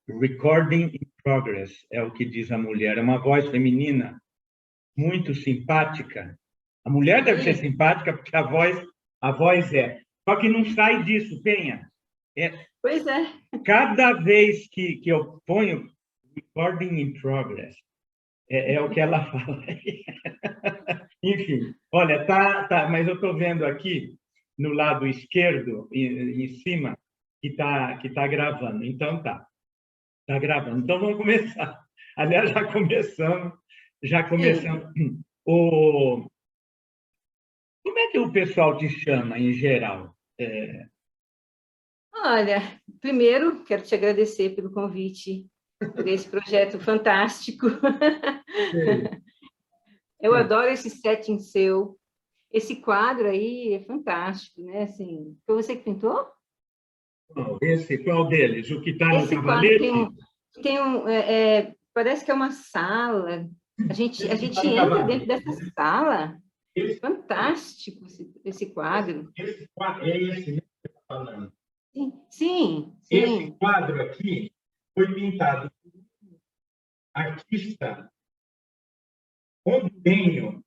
Recording in progress, é o que diz a mulher. É uma voz feminina muito simpática. A mulher deve ser simpática porque a voz é. Só que não sai disso, Penha. Pois é. Cada vez que eu ponho recording in progress, é o que ela fala. Enfim, olha, tá, mas eu estou vendo aqui no lado esquerdo, em cima, que tá gravando. Então tá gravando. Então vamos começar. Aliás, já começamos. Como é que o pessoal te chama em geral? Olha, primeiro quero te agradecer pelo convite, por esse projeto fantástico. Eu adoro esse setting seu. Esse quadro aí é fantástico, né? Assim, foi você que pintou? Qual deles? O que está no Esse quadro cavalete? parece que é uma sala. A gente entra dentro dessa sala. Fantástico esse quadro. Esse quadro é esse mesmo que você está falando. Sim. Esse quadro aqui foi pintado por um artista hondurenho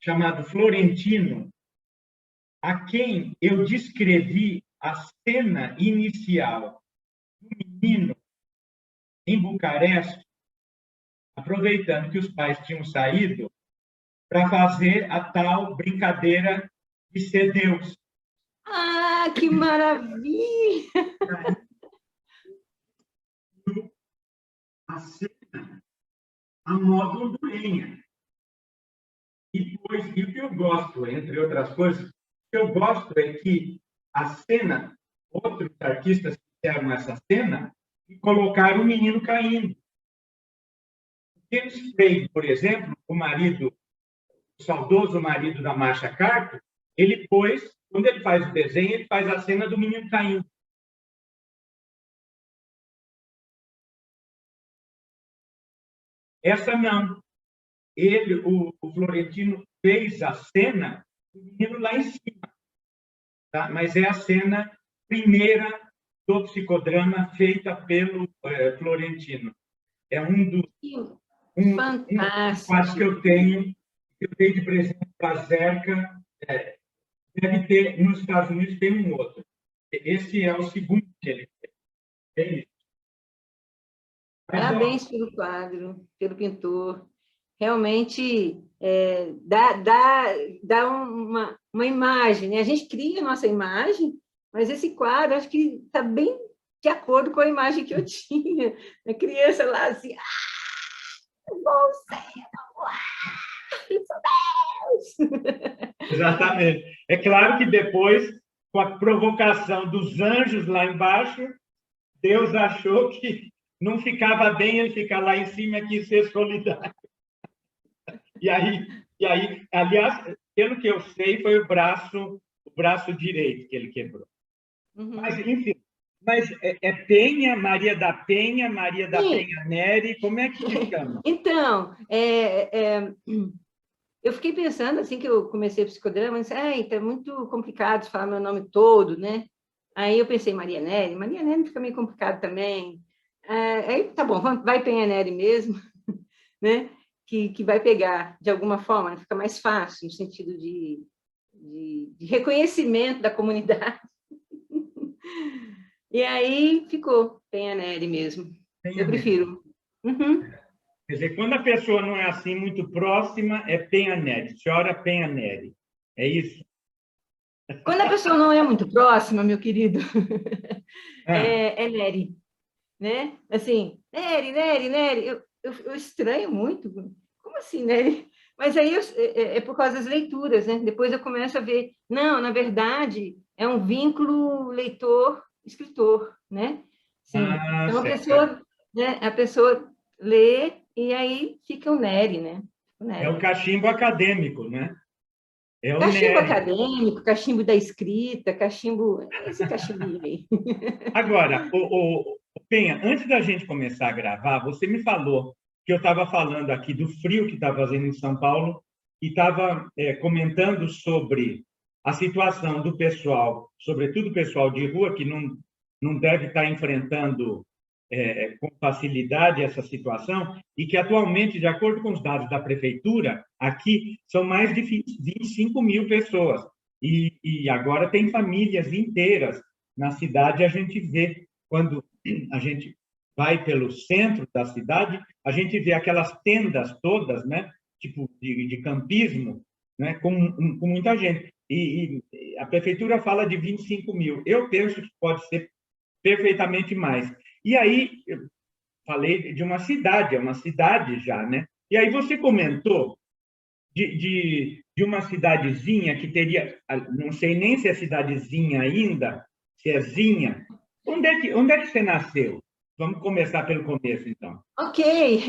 chamado Florentino, a quem eu descrevi a cena inicial do menino em Bucareste, aproveitando que os pais tinham saído para fazer a tal brincadeira de ser Deus. Ah, que maravilha! A cena, a moda hondurenha. E o que eu gosto, entre outras coisas, o que eu gosto é que a cena, outros artistas fizeram essa cena e colocaram o menino caindo. James Craig, por exemplo, o saudoso marido da Marcia Carter, quando ele faz o desenho, ele faz a cena do menino caindo. Essa não. O Florentino fez a cena do menino lá em cima. Tá? Mas é a cena primeira do psicodrama feita pelo Florentino. É um dos quadros que eu tenho, que eu dei de presente para a Zerca. Deve ter, nos Estados Unidos, tem um outro. Esse é o segundo que ele fez. É isso. Parabéns pelo quadro, pelo pintor. Realmente dá uma imagem, né? A gente cria a nossa imagem, mas esse quadro acho que está bem de acordo com a imagem que eu tinha. A criança lá assim, bom céu, sou Deus! Exatamente. É claro que depois, com a provocação dos anjos lá embaixo, Deus achou que não ficava bem ele ficar lá em cima aqui e ser solidário. E aí, aliás, pelo que eu sei, foi o braço direito que ele quebrou. Mas, enfim, é Penha, Maria da Penha Neri, como é que se chama? Então, eu fiquei pensando, assim que eu comecei o psicodrama, está muito complicado falar meu nome todo, né? Aí eu pensei, Maria Neri fica meio complicado também. Aí, tá bom, vai Penha Neri mesmo, né? Que vai pegar, de alguma forma, né? Fica mais fácil, no sentido de reconhecimento da comunidade. E aí ficou Penha Neri mesmo. Eu prefiro. Quer dizer, quando a pessoa não é assim muito próxima, é Penha Neri, senhora Penha Neri. É isso? Quando a pessoa não é muito próxima, meu querido, é Neri, né? Assim, Neri, eu estranho muito. Como assim, Neri? Mas aí é por causa das leituras, né? Depois eu começo a ver, não, na verdade, é um vínculo leitor-escritor, né? Sim. Então a pessoa lê e aí fica o Neri, né? É o cachimbo acadêmico, né? É o Cachimbo Neri. acadêmico, cachimbo da escrita, esse cachimbinho aí. Agora, Penha, antes da gente começar a gravar, você me falou que eu estava falando aqui do frio que está fazendo em São Paulo e estava comentando sobre a situação do pessoal, sobretudo o pessoal de rua, que não deve estar enfrentando com facilidade essa situação e que, atualmente, de acordo com os dados da prefeitura, aqui são mais de 25 mil pessoas. E agora tem famílias inteiras na cidade. A gente vê, quando a gente vai pelo centro da cidade, a gente vê aquelas tendas todas, né, tipo de campismo, né, com muita gente. E a prefeitura fala de 25 mil. Eu penso que pode ser perfeitamente mais. E aí, eu falei de uma cidade, é uma cidade já, né? E aí você comentou de uma cidadezinha que teria, não sei nem se é cidadezinha ainda, se é zinha. Onde é que você nasceu? Vamos começar pelo começo, então. Ok.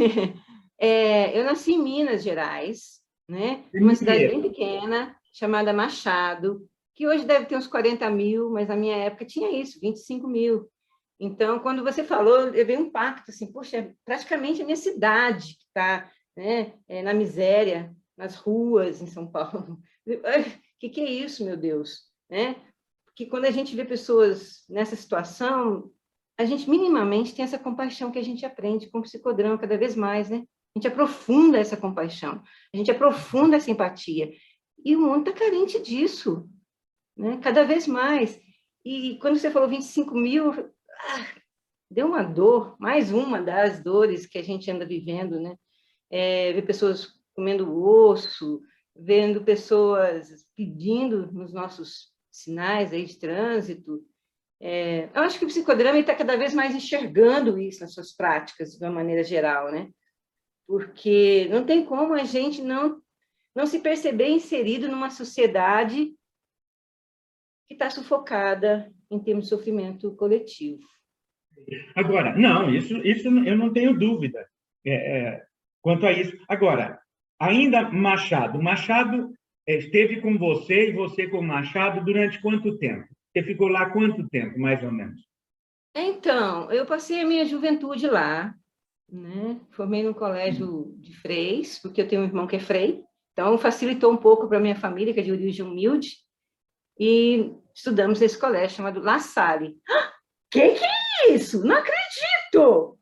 Eu nasci em Minas Gerais, né? Uma cidade bem pequena, chamada Machado, que hoje deve ter uns 40 mil, mas na minha época tinha isso, 25 mil. Então, quando você falou, eu veio um impacto, assim, poxa, é praticamente a minha cidade que está, né, na miséria, nas ruas em São Paulo. O que é isso, meu Deus? Né? Porque quando a gente vê pessoas nessa situação, a gente minimamente tem essa compaixão que a gente aprende com o psicodrama cada vez mais, né? A gente aprofunda essa compaixão, a gente aprofunda essa empatia. E o mundo está carente disso, né? Cada vez mais. E quando você falou 25 mil, deu uma dor, mais uma das dores que a gente anda vivendo, né? Ver pessoas comendo osso, vendo pessoas pedindo nos nossos sinais aí de trânsito. Eu acho que o psicodrama está cada vez mais enxergando isso nas suas práticas, de uma maneira geral, né? Porque não tem como a gente não se perceber inserido numa sociedade que está sufocada em termos de sofrimento coletivo. Agora, não, isso eu não tenho dúvida quanto a isso. Agora, ainda Machado esteve com você e você com Machado durante quanto tempo? Você ficou lá quanto tempo, mais ou menos? Então, eu passei a minha juventude lá, né? Formei no colégio de freis, porque eu tenho um irmão que é frei, então facilitou um pouco para a minha família, que é de origem humilde, e estudamos nesse colégio chamado La Salle. Que é isso? Não acredito!